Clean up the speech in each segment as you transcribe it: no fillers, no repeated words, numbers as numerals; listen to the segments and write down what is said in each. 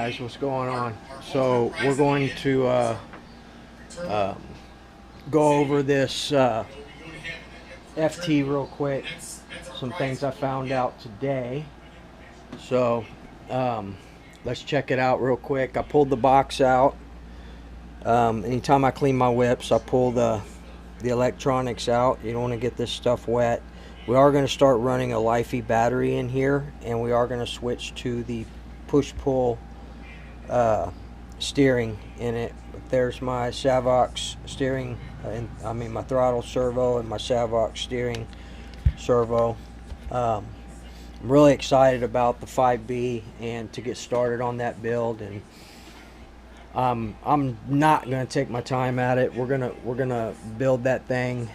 guys, what's going on? So we're going to go over this FT real quick. Some things I found out today. So let's check it out real quick. I pulled the box out. Anytime I clean my whips, I pull the electronics out. You don't want to get this stuff wet. We are going to start running a Lifey battery in here, and we are going to switch to the push-pull steering in it. But there's my Savox steering, my throttle servo and my Savox steering servo. I'm really excited about the 5B and to get started on that build, and I'm not gonna take my time at it. We're gonna build that thing,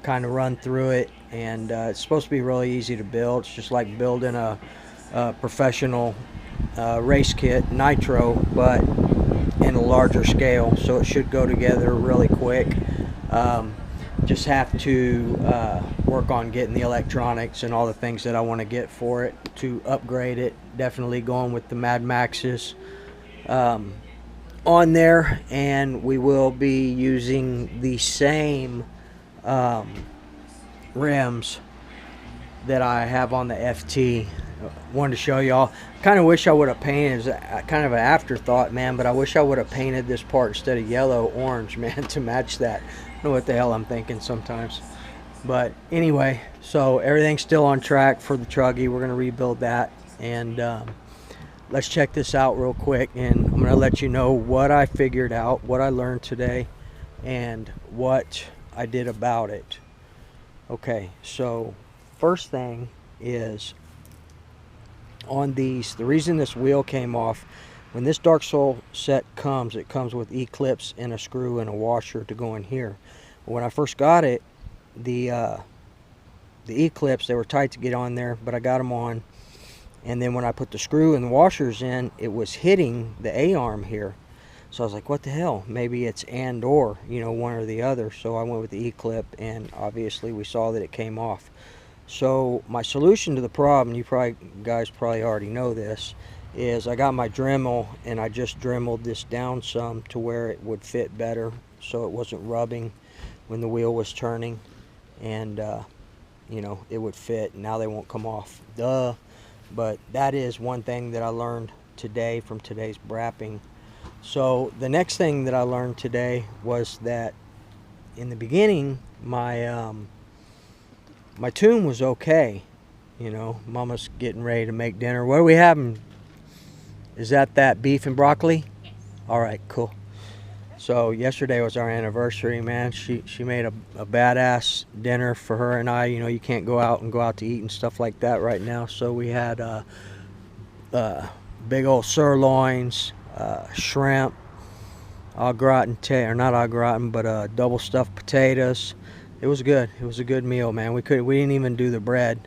kind of run through it, and it's supposed to be really easy to build. It's just like building a professional race kit nitro, but in a larger scale, so it should go together really quick. Just have to work on getting the electronics and all the things that I want to get for it to upgrade it. Definitely going with the Mad Maxes on there, and we will be using the same rims that I have on the FT. Wanted to show y'all. Kind of wish I would have painted, as kind of an afterthought, man, but I wish I would have painted this part instead of yellow orange, man, to match that. I don't know what the hell I'm thinking sometimes. But anyway, so everything's still on track for the Truggy. We're going to rebuild that, and let's check this out real quick, and I'm going to let you know what I figured out, what I learned today, and what I did about it. Okay, so first thing is on these, the reason this wheel came off, when this Dark Soul set comes, it comes with E-clips and a screw and a washer to go in here. When I first got it, the E-clips, they were tight to get on there, but I got them on. And then when I put the screw and the washers in, it was hitting the A-arm here. So I was like, what the hell? Maybe it's and or, one or the other. So I went with the E-clip, and obviously we saw that it came off. So my solution to the problem, you guys probably already know this, is I got my Dremel, and I just dremeled this down some to where it would fit better, so it wasn't rubbing when the wheel was turning, and it would fit. Now they won't come off. Duh. But that is one thing that I learned today from today's brapping. So the next thing that I learned today was that in the beginning, my my tune was okay. Mama's getting ready to make dinner. What are we having? Is that beef and broccoli? Yes. All right, cool. So yesterday was our anniversary, man. She made a badass dinner for her and I. You can't go out to eat and stuff like that right now. So we had big old sirloins, shrimp, au gratin, or not au gratin, but double stuffed potatoes. It was good. It was a good meal, man. We didn't even do the bread,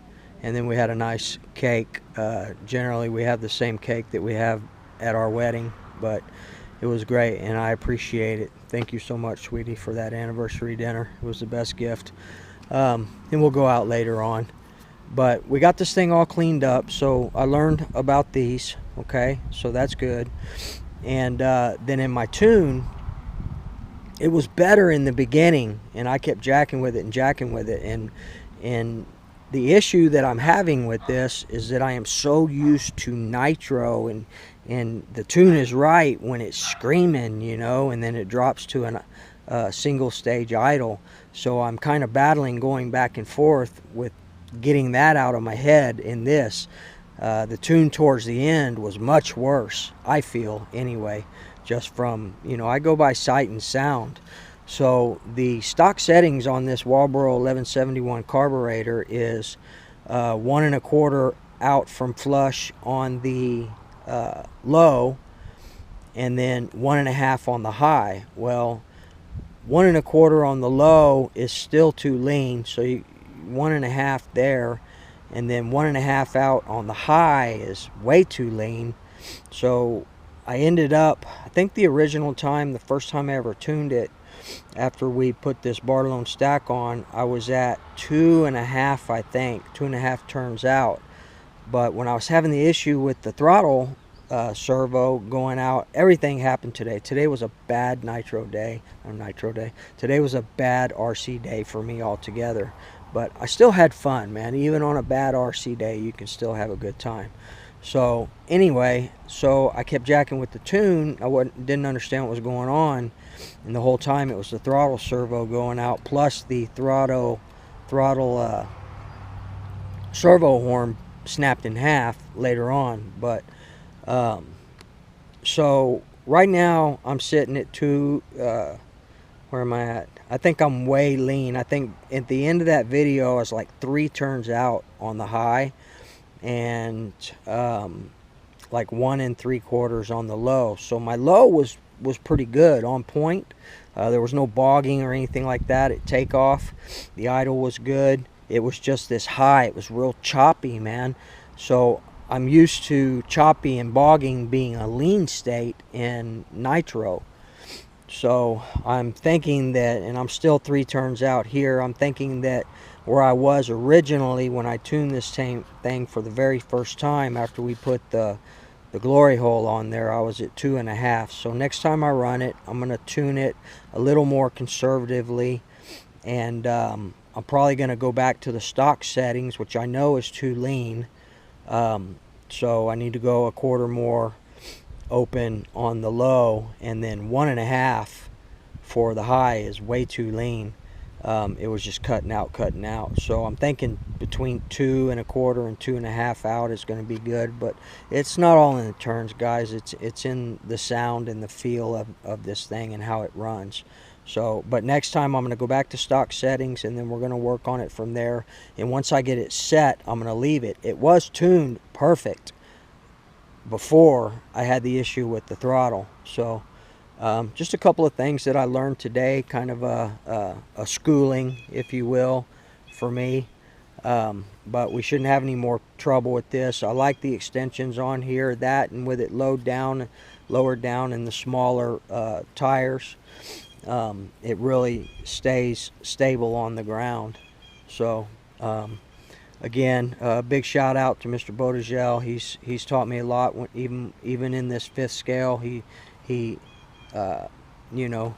and then we had a nice cake. Generally, we have the same cake that we have at our wedding, but it was great, and I appreciate it. Thank you so much, sweetie, for that anniversary dinner. It was the best gift. And we'll go out later on. But we got this thing all cleaned up, so I learned about these, okay? So that's good. And then in my tune, it was better in the beginning, and I kept jacking with it, and the issue that I'm having with this is that I am so used to nitro, and the tune is right when it's screaming, and then it drops to a single stage idle. So I'm kind of battling going back and forth with getting that out of my head in this. The tune towards the end was much worse, I feel, anyway, just from, I go by sight and sound. So the stock settings on this Walbro 1171 carburetor is 1 1/4 out from flush on the low, and then 1 1/2 on the high. Well, 1 1/4 on the low is still too lean, so 1 1/2 there, and then 1 1/2 out on the high is way too lean. So I ended up, I think the original time, the first time I ever tuned it, after we put this Bartolone stack on, I was at 2 1/2, I think, 2 1/2 turns out. But when I was having the issue with the throttle servo going out. Everything happened today. Today was a bad nitro day. Today was a bad RC day for me altogether. But I still had fun, man. Even on a bad RC day, you can still have a good time. So anyway, so I kept jacking with the tune. Didn't understand what was going on, and the whole time it was the throttle servo going out, plus the throttle servo horn snapped in half later on. But so right now I'm sitting at where am I at? I think I'm way lean. I think at the end of that video I was like 3 turns out on the high, and like 1 3/4 on the low. So my low was pretty good, on point. There was no bogging or anything like that at takeoff. The idle was good. It was just this high. It was real choppy, man. So I'm used to choppy and bogging being a lean state in nitro. So I'm thinking that, and I'm still 3 turns out here, I'm thinking that where I was originally when I tuned this thing for the very first time after we put the glory hole on there, I was at 2.5. So next time I run it, I'm going to tune it a little more conservatively, and I'm probably going to go back to the stock settings, which I know is too lean. So I need to go 1/4 more open on the low, and then 1.5 for the high is way too lean. It was just cutting out. So I'm thinking between 2 1/4 and 2.5 out is going to be good, but it's not all in the turns, guys. It's in the sound and the feel of this thing and how it runs. So, but next time I'm going to go back to stock settings, and then we're going to work on it from there. And once I get it set, I'm going to leave it. It was tuned perfect before I had the issue with the throttle. So just a couple of things that I learned today, kind of a schooling, if you will, for me. But we shouldn't have any more trouble with this. I like the extensions on here, that, and with it lowered down in the smaller tires, it really stays stable on the ground. So again, big shout out to Mr. Bodegel. He's taught me a lot. Even in this 5th scale, he you know,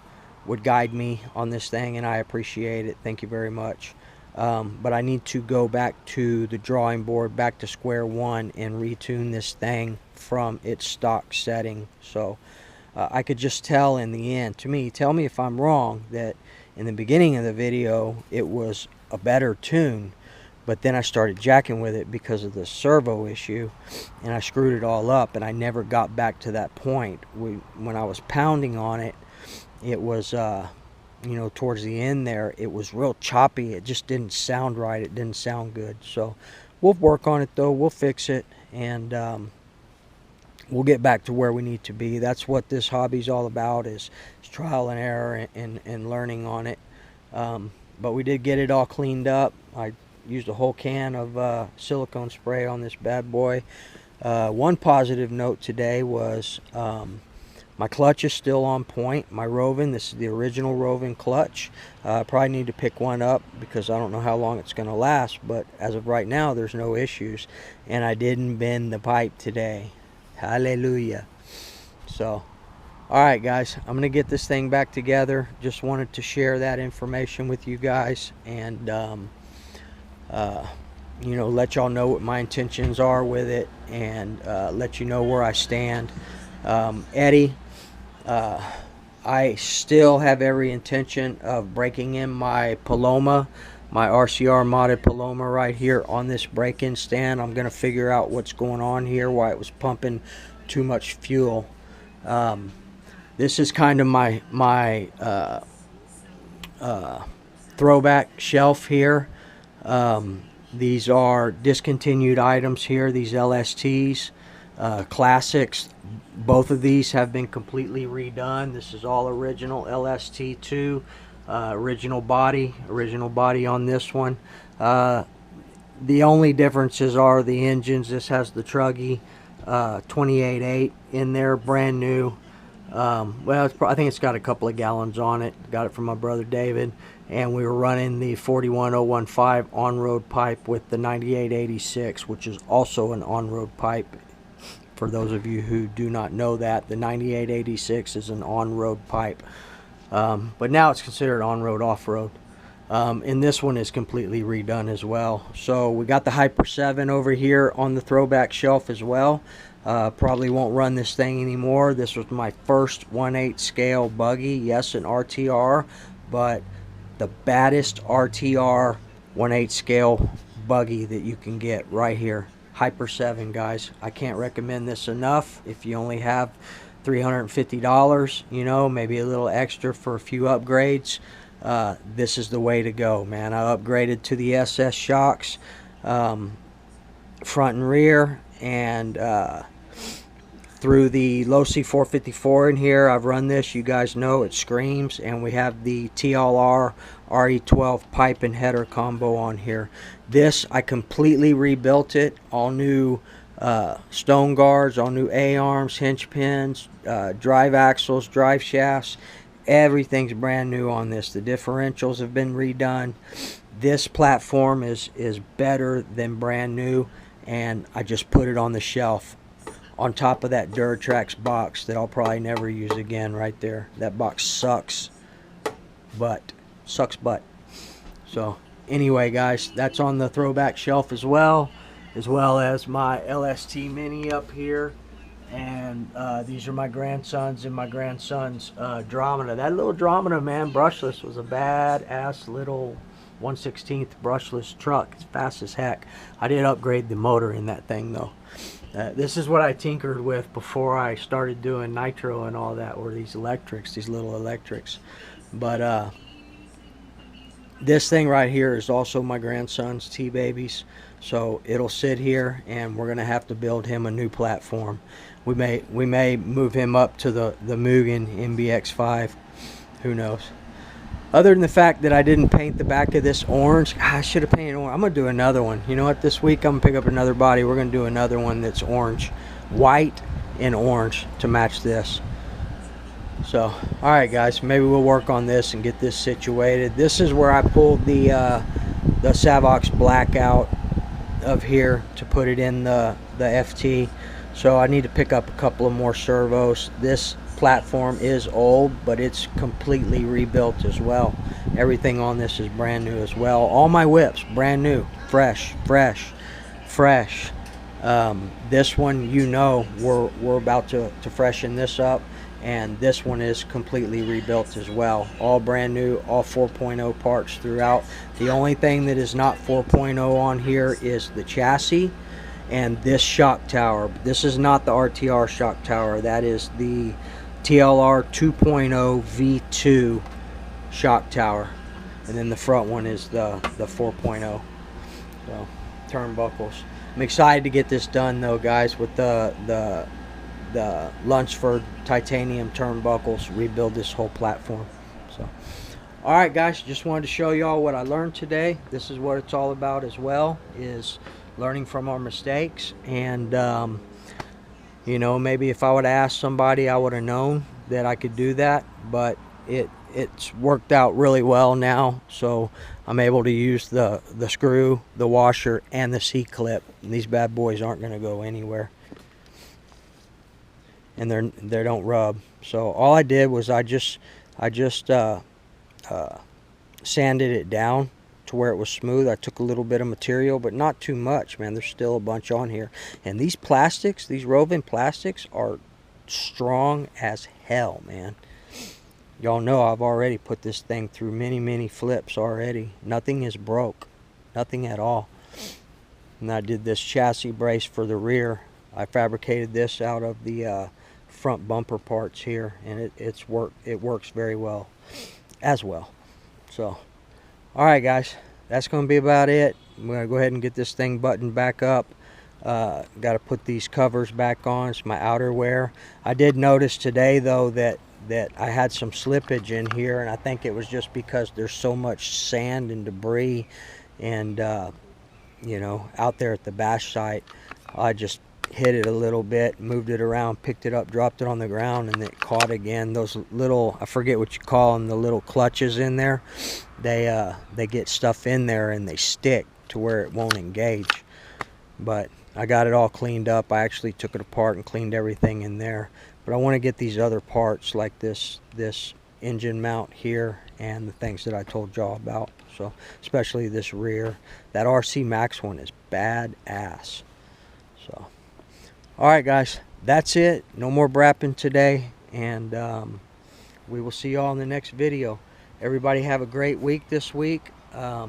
would guide me on this thing, and I appreciate it. Thank you very much. But I need to go back to the drawing board, back to square one, and retune this thing from its stock setting. So I could just tell in the end, to me, tell me if I'm wrong, that in the beginning of the video it was a better tune, but then I started jacking with it because of the servo issue, and I screwed it all up, and I never got back to that point. When I was pounding on it, it was you know, towards the end there, it was real choppy. It just didn't sound right. It didn't sound good. So we'll work on it, though. We'll fix it, and we'll get back to where we need to be. That's what this hobby's all about, is trial and error and learning on it. But we did get it all cleaned up. I used a whole can of silicone spray on this bad boy. One positive note today was my clutch is still on point. My Rovin, this is the original Rovin clutch. Probably need to pick one up because I don't know how long it's going to last, but as of right now there's no issues, and I didn't bend the pipe today. Hallelujah. So alright, guys, I'm going to get this thing back together. Just wanted to share that information with you guys, and you know, let y'all know what my intentions are with it, and let you know where I stand. Eddie, I still have every intention of breaking in my Paloma, my RCR modded Paloma right here on this break-in stand. I'm going to figure out what's going on here, why it was pumping too much fuel. This is kind of my throwback shelf here. These are discontinued items here, these LSTs, classics. Both of these have been completely redone. This is all original LST2, original body on this one. The only differences are the engines. This has the Truggy 28.8 in there, brand new. Well, I think it's got a couple of gallons on it. Got it from my brother David, and we were running the 41015 on-road pipe with the 9886, which is also an on-road pipe For those of you who do not know that, the 9886 is an on-road pipe, but now it's considered on-road, off-road. And this one is completely redone as well. So we got the Hyper 7 over here on the throwback shelf as well. Probably won't run this thing anymore. This was my first 1/8 scale buggy. Yes, an RTR, but the baddest RTR 1/8 scale buggy that you can get right here. Hyper 7, guys. I can't recommend this enough. If you only have $350, you know, maybe a little extra for a few upgrades, this is the way to go, man. I upgraded to the SS shocks, front and rear, and through the Losi 454 in here. I've run this, you guys know it screams. And we have the TLR RE12 pipe and header combo on here. This, I completely rebuilt it. All new stone guards, all new A-arms, hinge pins, drive axles, drive shafts. Everything's brand new on this. The differentials have been redone. This platform is better than brand new, and I just put it on the shelf on top of that Duratrax box that I'll probably never use again right there. That box sucks butt. So anyway, guys, that's on the throwback shelf as well as my LST Mini up here. And these are my grandsons and my grandson's Dromeda. That little Dromeda, man, brushless, was a badass little 1/16 brushless truck. It's fast as heck. I did upgrade the motor in that thing though. This is what I tinkered with before I started doing nitro and all that, were these electrics, these little electrics. But this thing right here is also my grandson's T-Babies. So it'll sit here, and we're gonna have to build him a new platform. We may move him up to the Mugen MBX5. Who knows? Other than the fact that I didn't paint the back of this orange, I should have painted orange. I'm gonna do another one. You know what? This week I'm gonna pick up another body. We're gonna do another one that's orange, white and orange to match this. So, all right, guys, maybe we'll work on this and get this situated. This is where I pulled the Savox black out of here to put it in the FT. So I need to pick up a couple of more servos. This platform is old, but it's completely rebuilt as well. Everything on this is brand new as well. All my whips brand new, fresh. This one, you know, we're about to freshen this up, and this one is completely rebuilt as well. All brand new, all 4.0 parts throughout. The only thing that is not 4.0 on here is the chassis and this shock tower. This is not the RTR shock tower. That is the TLR 2.0 V2 shock tower, and then the front one is the 4.0. So turnbuckles. I'm excited to get this done though, guys, with the Lunsford titanium turnbuckles. Rebuild this whole platform. So all right, guys, just wanted to show y'all what I learned today. This is what it's all about as well, is learning from our mistakes. And you know, maybe if I would have asked somebody, I would have known that I could do that, but it's worked out really well now. So I'm able to use the screw, the washer, and the C-clip. These bad boys aren't going to go anywhere, and they don't rub. So all I did was I just sanded it down to where it was smooth. I took a little bit of material, but not too much, man. There's still a bunch on here. And these plastics, these Rovin plastics, are strong as hell, man. Y'all know I've already put this thing through many flips already. Nothing is broke, nothing at all. And I did this chassis brace for the rear. I fabricated this out of the front bumper parts here, and it works very well as well. So all right, guys, that's going to be about it. I'm going to go ahead and get this thing buttoned back up. Got to put these covers back on. It's my outerwear. I did notice today, though, that I had some slippage in here, and I think it was just because there's so much sand and debris and, you know, out there at the bash site. I just hit it a little bit, moved it around, picked it up, dropped it on the ground, and it caught again. Those little, I forget what you call them, the little clutches in there, they get stuff in there and they stick to where it won't engage. But I got it all cleaned up. I actually took it apart and cleaned everything in there. But I want to get these other parts, like this engine mount here and the things that I told y'all about. So especially this rear. That RC Max one is badass. So alright guys, that's it. No more brapping today, and we will see y'all in the next video. Everybody have a great week this week. Got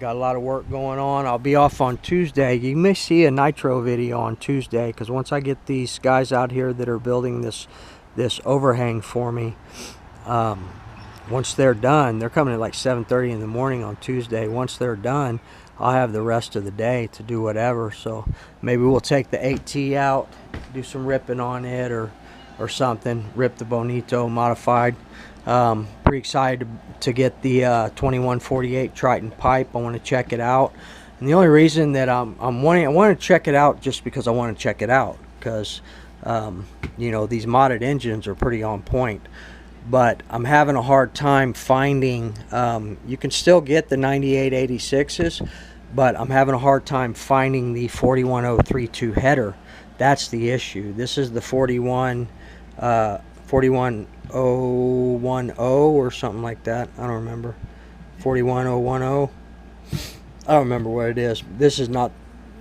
a lot of work going on. I'll be off on Tuesday. You may see a nitro video on Tuesday, because once I get these guys out here that are building this overhang for me, once they're done, they're coming at like 7:30 in the morning on Tuesday. Once they're done, I'll have the rest of the day to do whatever. So maybe we'll take the 8T out, do some ripping on it, or something. Rip the Bonito modified. Pretty excited to get the 2148 Triton pipe. I want to check it out, and the only reason that I want to check it out just because I want to check it out, because you know, these modded engines are pretty on point. But I'm having a hard time finding, you can still get the 9886s, but I'm having a hard time finding the 41032 header. That's the issue. This is the 41010 or something like that. I don't remember. 41010. I don't remember what it is. This is not,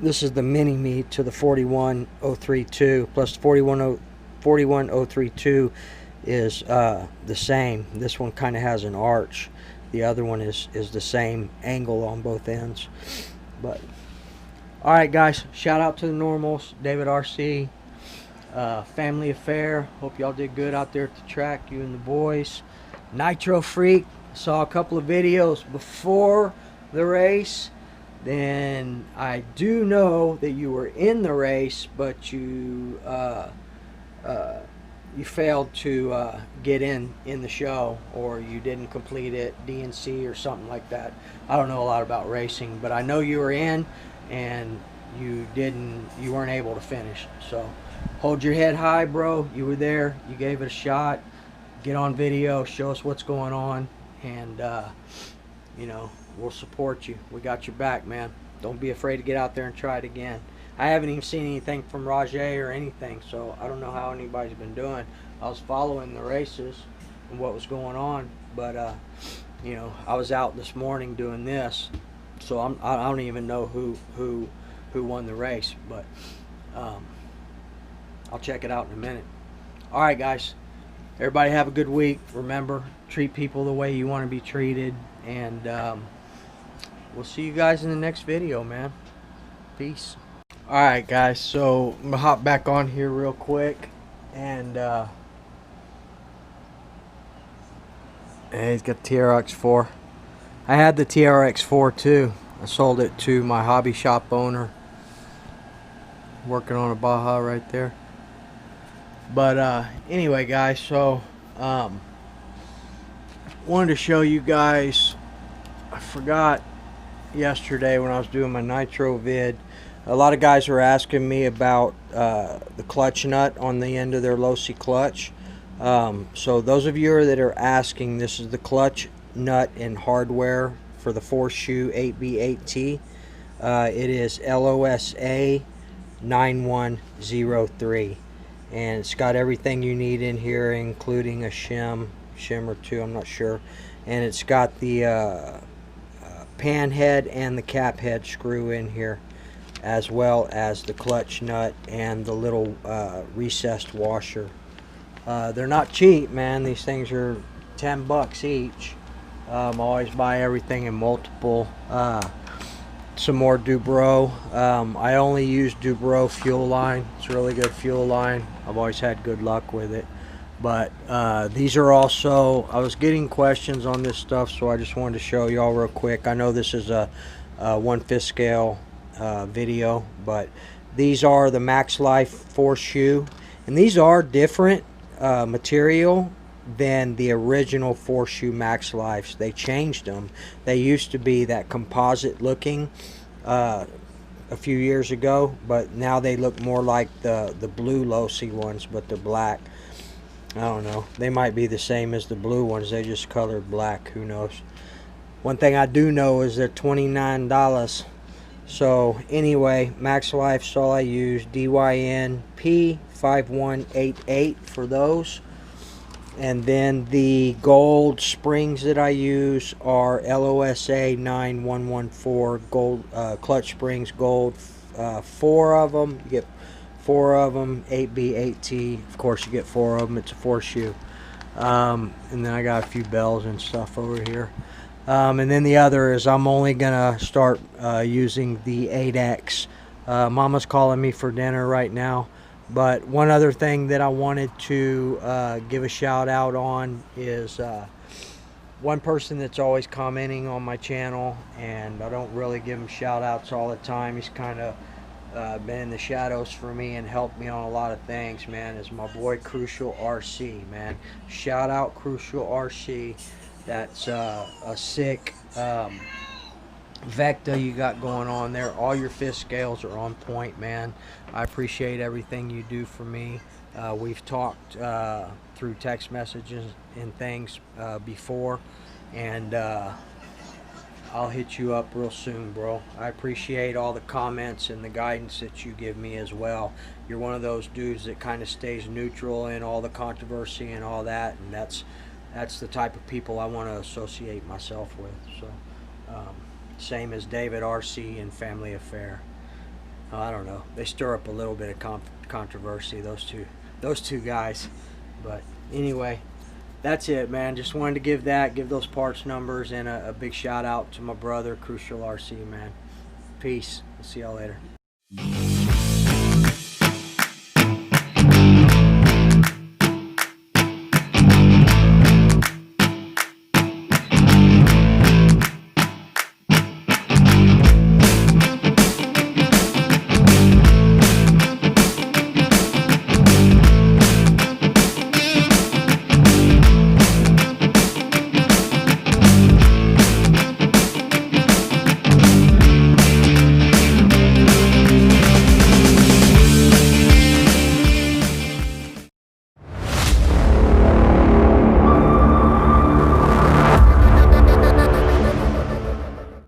this is the mini me to the 41032, plus 41032 is the same. This one kind of has an arch. The other one is the same angle on both ends. But alright guys, shout out to the normals, David RC, family affair. Hope y'all did good out there at the track, you and the boys. Nitro Freak, saw a couple of videos before the race. Then I do know that you were in the race, but you failed to get in the show, or you didn't complete it, DNC or something like that. I don't know a lot about racing, but I know you were in, and you weren't able to finish. So hold your head high, bro. You were there, you gave it a shot. Get on video, show us what's going on, and you know, we'll support you. We got your back, man. Don't be afraid to get out there and try it again. I haven't even seen anything from Rajay or anything, so I don't know how anybody's been doing. I was following the races and what was going on, but you know, I was out this morning doing this, so I don't even know who won the race, but I'll check it out in a minute. All right, guys. Everybody have a good week. Remember, treat people the way you want to be treated, and we'll see you guys in the next video, man. Peace. Alright guys, so I'm gonna hop back on here real quick, and he's got TRX4. I had the TRX4 too. I sold it to my hobby shop owner. Working on a Baja right there. But anyway guys, so wanted to show you guys, I forgot yesterday when I was doing my nitro vid, a lot of guys were asking me about the clutch nut on the end of their Losi clutch. So those of you that are asking, this is the clutch nut and hardware for the 4Shoe 8B8T. It is LOSA 9103, and it's got everything you need in here, including a shim or two, I'm not sure. And it's got the pan head and the cap head screw in here, as well as the clutch nut and the little recessed washer. They're not cheap, man. These things are 10 bucks each. Always buy everything in multiple. Some more Dubro. I only use Dubro fuel line. It's a really good fuel line. I've always had good luck with it. But these are also, I was getting questions on this stuff, so I just wanted to show y'all real quick. I know this is a 1/5 scale video, but these are the Max Life 4Shoe, and these are different material than the original 4Shoe Max Lifes. They changed them. They used to be that composite looking a few years ago, but now they look more like the blue Losi ones, but they're black. I don't know, they might be the same as the blue ones, they just colored black, who knows. One thing I do know is they're $29 So anyway, Max Life's all I use. DYN P5188 for those. And then the gold springs that I use are LOSA 9114 gold clutch springs gold. 4 of them. You get 4 of them. 8B, 8T. Of course, you get 4 of them. It's a 4-shoe. And then I got a few bells and stuff over here. And then the other is I'm only gonna start using the 8X. Mama's calling me for dinner right now. But one other thing that I wanted to give a shout out on is one person that's always commenting on my channel, and I don't really give him shout outs all the time. He's kind of been in the shadows for me and helped me on a lot of things, man, is my boy Crucial RC, man. Shout out Crucial RC. That's a sick Vecta you got going on there. All your fish scales are on point, man. I appreciate everything you do for me. We've talked through text messages and things before, and I'll hit you up real soon, bro. I appreciate all the comments and the guidance that you give me as well. You're one of those dudes that kind of stays neutral in all the controversy and all that, and that's the type of people I want to associate myself with. So same as David RC and Family Affair. I don't know, they stir up a little bit of controversy, those two guys. But anyway, that's it, man. Just wanted to give those parts numbers, and a big shout out to my brother Crucial RC, man. Peace. We'll see y'all later.